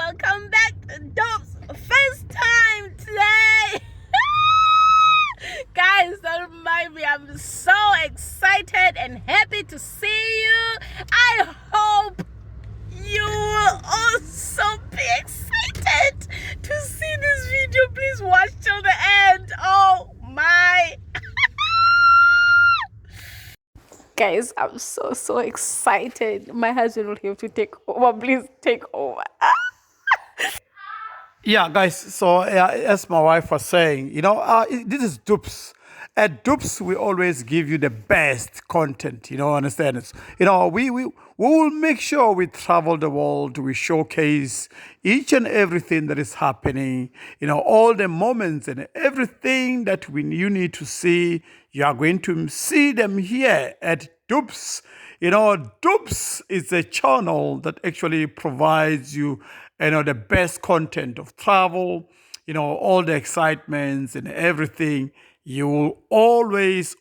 welcome back to Dope's first time today. Guys, don't mind me, I'm so excited and happy to see you. I hope you will also be excited to see this video. Please watch till the end. Oh my. Guys, I'm so excited. My husband will have to take over. Please take over. Yeah, guys. So as my wife was saying, this is Dupes. At Dupes, we always give you the best content. Understand it? We will make sure we travel the world. We showcase each and everything that is happening. All the moments and everything that you need to see. You are going to see them here at Dupes. Dupes is a channel that actually provides you, the best content of travel, all the excitements and everything. You will always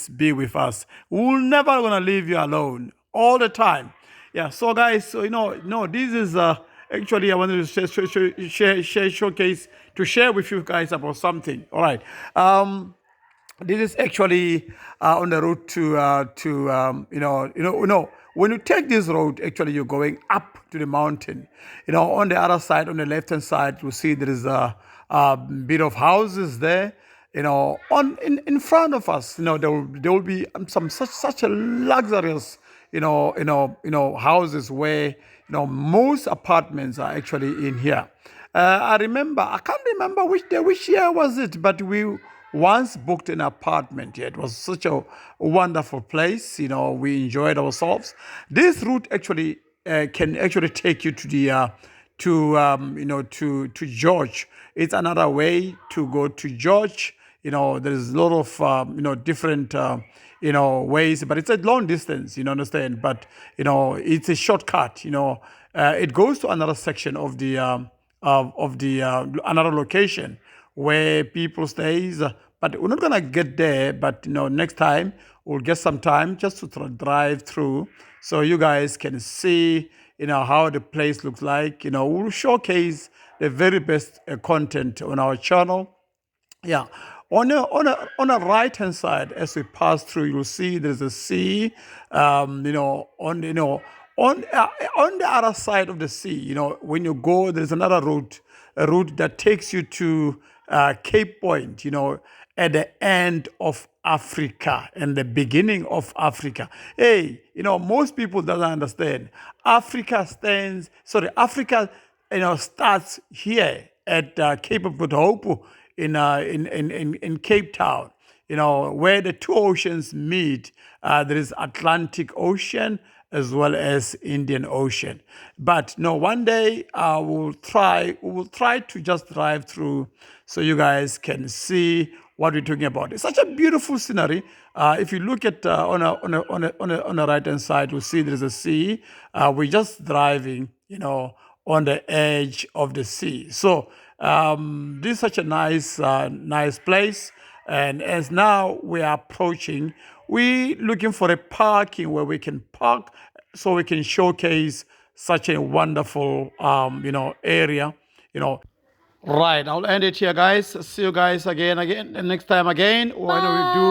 be with us. We're never gonna leave you alone all the time. Yeah. So guys, this is actually I wanted to showcase to share with you guys about something. All right. This is actually on the road to when you take this road, actually you're going up to the mountain. On the other side, on the left hand side, you see there is a bit of houses there. In front of us, there will be some such a luxurious, houses where most apartments are actually in here. I can't remember which year was it, but we once booked an apartment here. It was such a wonderful place. We enjoyed ourselves. This route actually can actually take you to the to George. It's another way to go to George. There's a lot of different ways, but it's a long distance. Understand? But it's a shortcut. It goes to another section of the another location where people stays. But we're not gonna get there. But next time we'll get some time just to drive through, so you guys can see how the place looks like. We'll showcase the very best content on our channel. Yeah. On the right hand side, as we pass through, you'll see there's a sea. On the other side of the sea, when you go, there's another route, a route that takes you to Cape Point. At the end of Africa and the beginning of Africa. Hey, most people doesn't understand. Africa, starts here at Cape of Good Hope in Cape Town, where the two oceans meet. There is Atlantic Ocean as well as Indian Ocean. But no, one day we will try to just drive through so you guys can see what we're talking about. It's such a beautiful scenery. If you look at on the right hand side, you'll see there's a sea. We're just driving, on the edge of the sea. So this is such a nice place. And as now we are approaching, we looking for a parking where we can park so we can showcase such a wonderful, area, Right, I'll end it here, guys. See you guys again, next time again when we do.